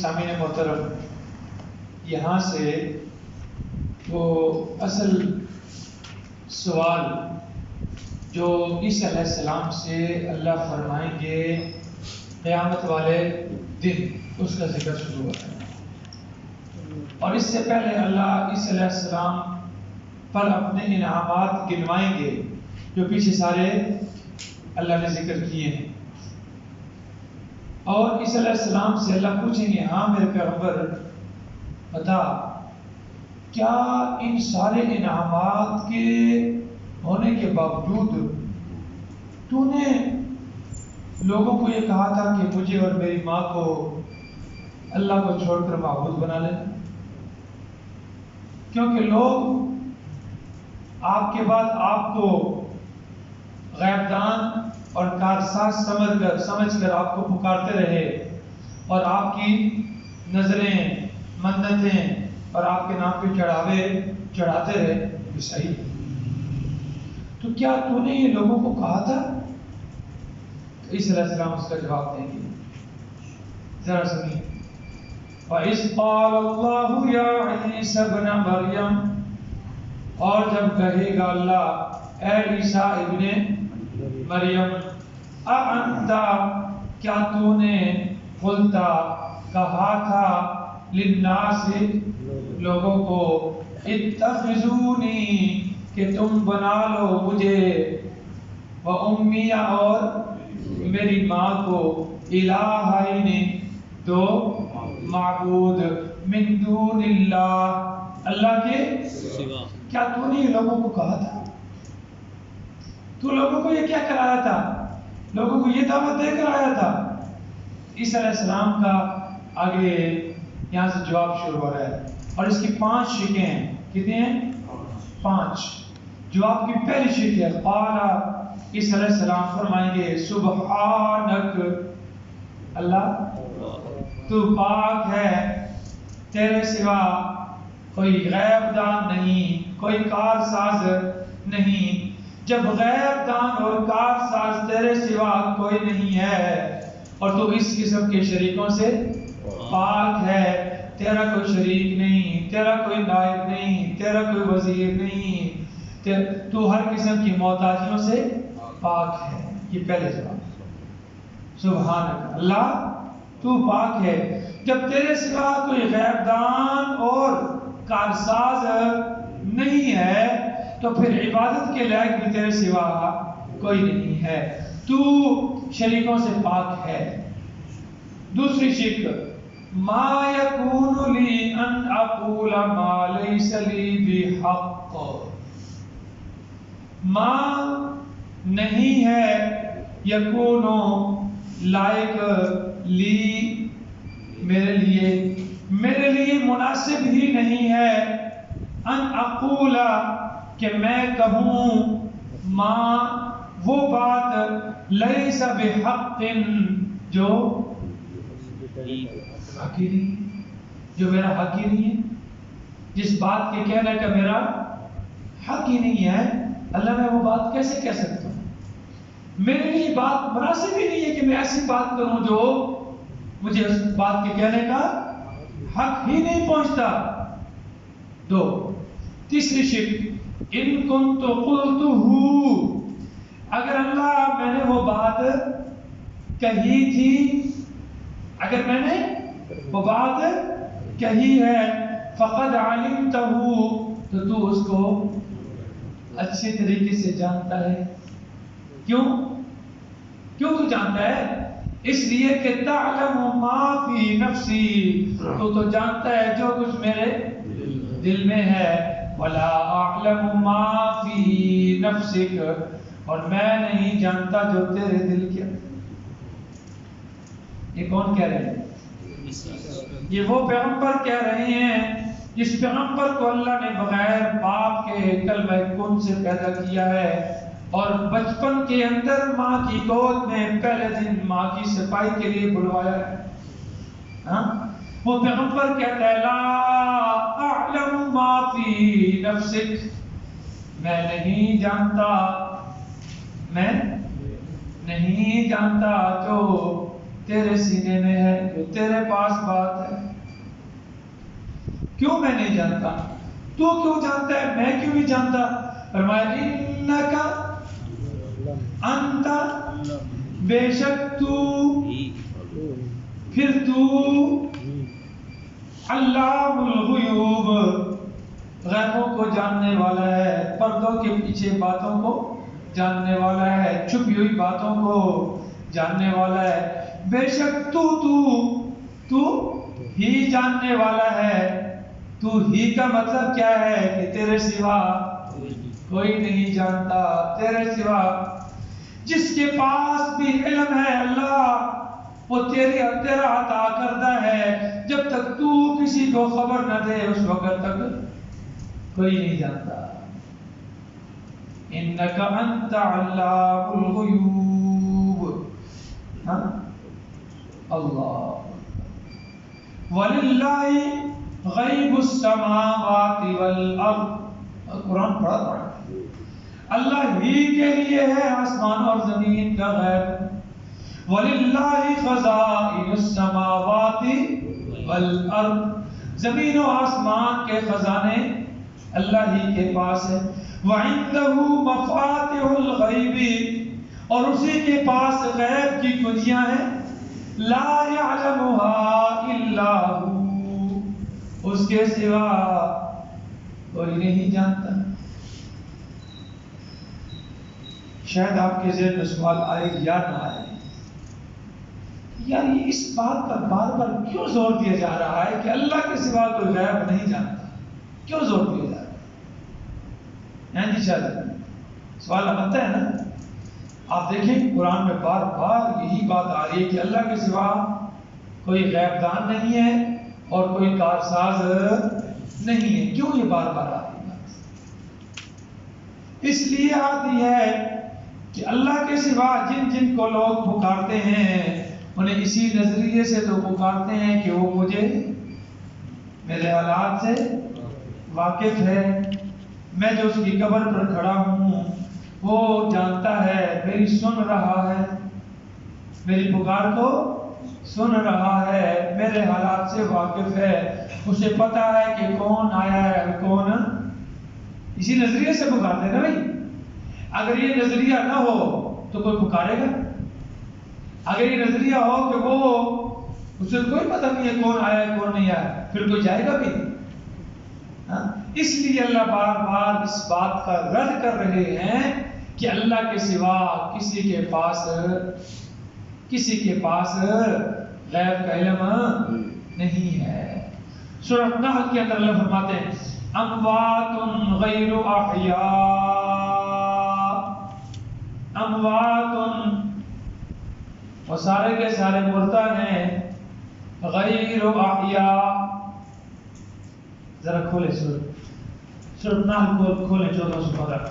سامعین محترم، یہاں سے وہ اصل سوال جو عیسیٰ علیہ السلام سے اللہ فرمائیں گے قیامت والے دن، اس کا ذکر شروع ہوتا ہے۔ اور اس سے پہلے اللہ عیسیٰ علیہ السلام پر اپنے انعامات گنوائیں گے جو پیچھے سارے اللہ نے ذکر کیے ہیں۔ اور عیسیٰ علیہ السلام سے اللہ پوچھیں گے، ہاں میرے پیغمبر بتا، کیا ان سارے انعامات کے ہونے کے باوجود تو نے لوگوں کو یہ کہا تھا کہ مجھے اور میری ماں کو اللہ کو چھوڑ کر معبود بنا لینا؟ کیونکہ لوگ آپ کے بعد آپ کو غیب دان اور کارساز سمجھ کر آپ کو پکارتے رہے اور آپ کی نظریں، منتیں اور آپ کے نام پہ چڑھاتے رہے، یہ صحیح ہے۔ تو کیا تو نے یہ لوگوں کو کہا تھا؟ عیسیٰ علیہ السلام اس کا جواب دیں گے، ذرا سنیے۔ وَإِذْ قَالَ اللَّهُ يَا عِيسَى ابْنَ مَرْيَمَ، اور جب کہے گا اللہ، اے عیسیٰ ابن مریم، اَأَنْتَ، کیا تو نے قُلْتَ، کہا تھا، لِلنَّاسِ، لوگوں کو، اتخذونی، کہ تم بنا لو مجھے، وَأُمِّيَ، اور میری ماں کو، الہین، دو معبود، من دون اللہ، اللہ کے سوا۔ کیا تو نے یہ لوگوں کو کہا تھا؟ تو لوگوں کو یہ کیا کرایا تھا؟ لوگوں کو یہ دعوت دے کر آیا تھا؟ عیسیٰ علیہ السلام کا آگے یہاں سے جواب شروع ہو رہا ہے، اور اس کی 5 شکیں ہیں۔ کتنی ہیں؟ 5۔ جواب کی پہلی شک ہے، قال، عیسیٰ علیہ السلام فرمائیں گے، سبحانک، اللہ تو پاک ہے، تیرے سوا کوئی غیب دان نہیں، کوئی کارساز نہیں۔ جب غیب دان اور کارساز تیرے سوا کوئی نہیں ہے اور تو اس قسم کے شریکوں سے پاک ہے، تیرا کوئی شریک نہیں، تیرا کوئی نائب نہیں، تیرا کوئی وزیر نہیں، تو ہر قسم کی محتاجیوں سے پاک ہے۔ یہ پہلے جواب، سبحانک، اللہ تو پاک ہے۔ جب تیرے سوا کوئی غیب دان اور کارساز نہیں ہے تو پھر عبادت کے لائق بھی تیرے سوا کوئی نہیں ہے، تو شریکوں سے پاک ہے۔ دوسری شک، ما یکون لی ان اقول ما لیس لی بحق، ما نہیں ہے، یکون لائق، لی میرے لیے مناسب ہی نہیں ہے، ان اقول کہ میں کہوں، ما وہ بات، لیس بحق جو حق ہی نہیں، جو میرا حق ہی نہیں ہے، جس بات کے کہنے کا میرا حق ہی نہیں ہے، اللہ میں وہ بات کیسے کہہ سکتا ہوں؟ میرے لیے بات مناسب ہی نہیں ہے کہ میں ایسی بات کروں جو مجھے اس بات کے کہنے کا حق ہی نہیں پہنچتا۔ 2۔ تیسری شک، ان کنت قلتہ، اگر اللہ میں نے وہ بات کہی تھی، اگر میں نے وہ بات کہی ہے، فقد علمتہ، تو اس کو اچھے طریقے سے جانتا ہے۔ کیوں تو جانتا ہے؟ اس لیے کہ تعلم ما فی نفسی، تو جانتا ہے جو کچھ میرے دل میں ہے، ولا اعلم ما فی نفسک، اور میں نہیں جانتا جو تیرے دل کے۔ یہ کون کہہ رہے ہیں؟ یہ وہ پیغمبر کہہ رہے ہیں جس پیغمبر کو اللہ نے بغیر باپ کے کلمہ کن سے پیدا کیا ہے، اور بچپن کے اندر ماں کی گود میں پہلے دن ماں کی صفائی کے لیے بلوایا ہے۔ وہ پیغمبر کہتا ہے، لا اعلم ما فی نفسک، میں نہیں جانتا جو تیرے سینے میں ہے، جو تیرے پاس بات ہے۔ کیوں میں نہیں جانتا؟ تو کیوں جانتا ہے، میں کیوں نہیں جانتا؟ فرمایا انکا انت، بے شک تو، پھر تو علام الغیوب، غیبوں کو جاننے والا ہے، پردوں کے پیچھے باتوں کو جاننے والا ہے، چھپی ہوئی باتوں کو جاننے والا ہے۔ بے شک تو ہی جاننے والا ہے۔ تو ہی کا مطلب کیا ہے کہ تیرے سوا کوئی نہیں جانتا، تیرے سوا جس کے پاس بھی علم ہے اللہ وہ تیرا عطا کرتا ہے، جب تک تو کسی کو خبر نہ دے اس وقت تک کوئی نہیں جانتا۔ انک انت علام الغیوب، اللہ۔ وللہ غیب السماوات والارض، قرآن پڑھا اللہ ہی کے لیے ہے آسمان اور زمین کا غیب۔ وَلِلَّهِ خَزَائِنُ السَّمَاوَاتِ وَالْأَرْضِ، زمین و آسمان کے خزانے اللہ ہی کے پاس ہے۔ وَعِندَهُ مَفَاتِحُ الْغَيْبِ، اور اسی کے پاس غیب کی کنجیاں ہیں۔ لَا يَعْلَمُهَا إِلَّا هُوَ، اس کے سوا کوئی نہیں جانتا۔ شاید آپ کے ذہن میں سوال آئے یا نہ آئے، یار یہ اس بات پر بار بار کیوں زور دیا جا رہا ہے کہ اللہ کے سوا کوئی غیب نہیں جانتا؟ کیوں زور دیا جا رہا ہے؟ جی شاید سوال بنتا ہے نا۔ آپ دیکھیں قرآن میں بار بار یہی بات آ رہی ہے کہ اللہ کے سوا کوئی غیب دان نہیں ہے اور کوئی کارساز نہیں ہے۔ کیوں یہ بار بار آ رہی ہے؟ اس لیے آتی ہے کہ اللہ کے سوا جن کو لوگ پکارتے ہیں انہیں اسی نظریے سے تو پکارتے ہیں کہ وہ مجھے میرے حالات سے واقف ہے، میں جو اس کی قبر پر کھڑا ہوں وہ جانتا ہے، میری سن رہا ہے، میری پکار کو سن رہا ہے، میرے حالات سے واقف ہے، اسے پتا ہے کہ کون آیا ہے اور کون۔ اسی نظریے سے پکارتے ہیں نا بھائی۔ اگر یہ نظریہ نہ ہو تو کوئی پکارے گا؟ اگر یہ نظریہ ہو کہ وہ اسے کوئی پتہ نہیں ہے کون آیا ہے کون نہیں آیا، پھر کوئی جائے گا بھی؟ اس لیے اللہ بار بار اس بات کا رد کر رہے ہیں کہ اللہ کے سوا کسی کے پاس غیب کا علم نہیں ہے۔ سورہ نحل کے اندر اللہ فرماتے ہیں اموات غیر احیاء، اموات، وہ سارے کے سارے مردہ ہیں، غیر احیاء۔ ذرا کھولے سورہ نحل کو کھولے 1415۔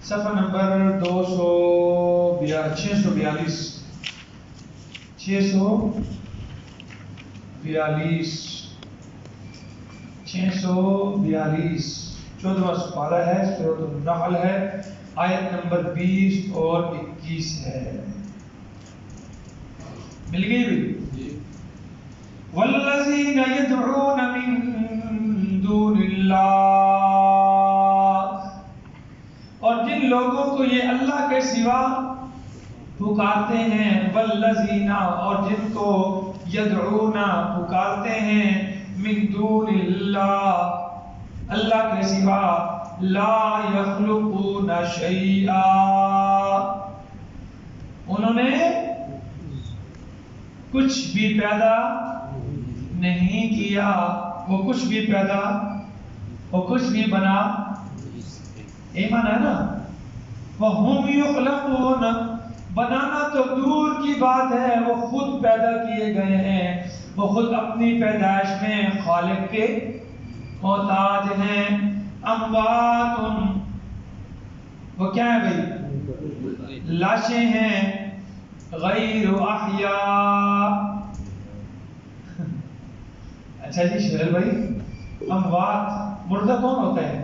صفحہ نمبر 642 14واں سپارہ ہے، سورۃ النحل ہے، آیت نمبر 20 اور 21 ہے۔ مل گئی بھی؟ والذین یدعون من دون اللہ، اور جن لوگوں کو یہ اللہ کے سوا پکارتے ہیں، والذین، اور جن کو یدعون پکارتے ہیں، من دون اللہ، اللہ کے سوا، لا یخلقون شیئا، انہوں نے کچھ بھی پیدا نہیں کیا، وہ کچھ بھی پیدا، وہ کچھ بھی بنا، ایمان ہے نا۔ وَهُمْ يُخْلَقُونَ، بنانا تو دور کی بات ہے، وہ خود پیدا کیے گئے ہیں، وہ خود اپنی پیدائش میں خالق کے محتاج ہیں۔ اموات، وہ کیا ہے بھائی؟ لاشیں ہیں، غیر احیاء۔ اچھا جی شہر بھائی، اموات، مردہ کون ہوتا ہے؟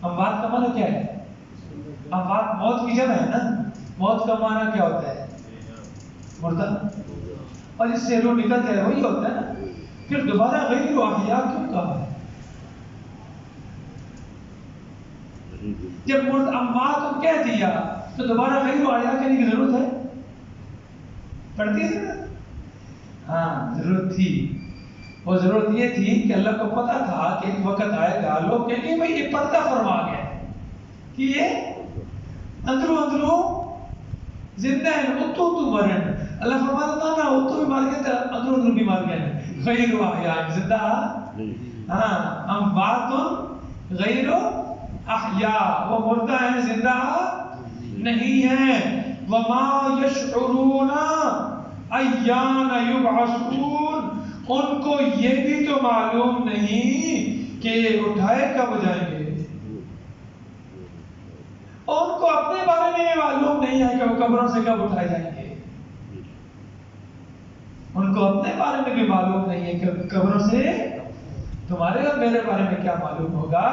اموات کا معنی کیا ہے؟ اموات موت کی جمع ہے نا. موت کا معنی کیا ہوتا ہے؟ مردہ. اور جس سے روح نکلتا ہے وہی ہوتا ہے نا. پھر دوبارہ غیر احیاء کیوں کہا ہے؟ جب مرد اموات کو کہہ دیا تو دوبارہ غیر احیاء کہنے کی ضرورت ہے؟ پڑھتی ہے نا. ہاں ضرورت تھی. وہ ضرورت یہ تھی کہ اللہ کو پتا تھا کہ ایک وقت آئے گا لوگ کہیں گے بھائی یہ پردہ فرما گیا کہ یہ اندروں زندہ ہے. اتو مرن. اللہ فرماتا تھا نا اتو بھی مار گیا تھا اندروں بھی مار گیا. غیر احیاء زندہ. ہاں اموات غیر احیاء وہ مردہ ہیں زندہ نہیں ہیں. وما یشعرون ایان یبعثون. ان کو یہ بھی تو معلوم نہیں کہ اٹھائے کب جائیں گے. ان کو اپنے بارے میں یہ معلوم نہیں ہے کہ وہ قبروں سے کب اٹھائے جائیں گے. ان کو اپنے بارے میں بھی معلوم نہیں ہے کہ قبروں سے تمہارے اور میرے بارے میں کیا معلوم ہوگا.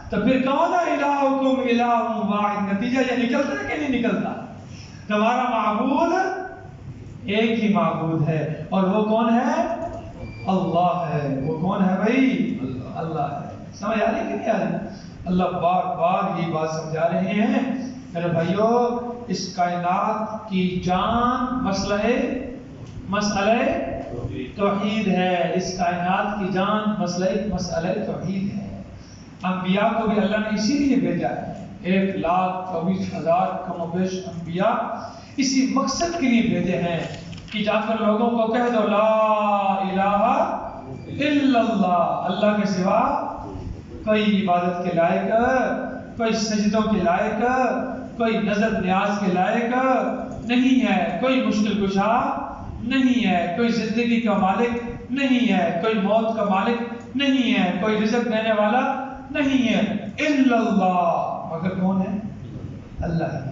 تو پھر کون الہکم الہ واحد. نتیجہ یہ نکلتا ہے کہ نہیں نکلتا؟ تمہارا معبود ایک ہی معبود ہے اور وہ کون ہے؟ اللہ ہے. وہ کون ہے بھائی؟ اللہ ہے. سمجھ آ رہی کہ نہیں آ رہی؟ اللہ بار بار یہ بات سمجھا رہے ہیں میرے بھائیو اس کائنات کی جان مسئلہ توحید ہے. اس کائنات کی جان مسئلہ توحید ہے. انبیاء کو بھی اللہ نے اسی لیے بھیجا ہے. 1,24,000 کم و بیش انبیاء اسی مقصد کے لیے بھیجے ہیں کہ جا کر لوگوں کو کہہ دو لا الہ الا اللہ. اللہ کے سوا کوئی عبادت کے لائق, کوئی سجدوں کے لائق, کوئی نظر نیاز کے لائق نہیں ہے. کوئی مشکل کشا نہیں ہے. کوئی زندگی کا مالک نہیں ہے. کوئی موت کا مالک نہیں ہے. کوئی رزق دینے والا نہیں ہے. الا اللہ. مگر کون ہے؟ اللہ ہے.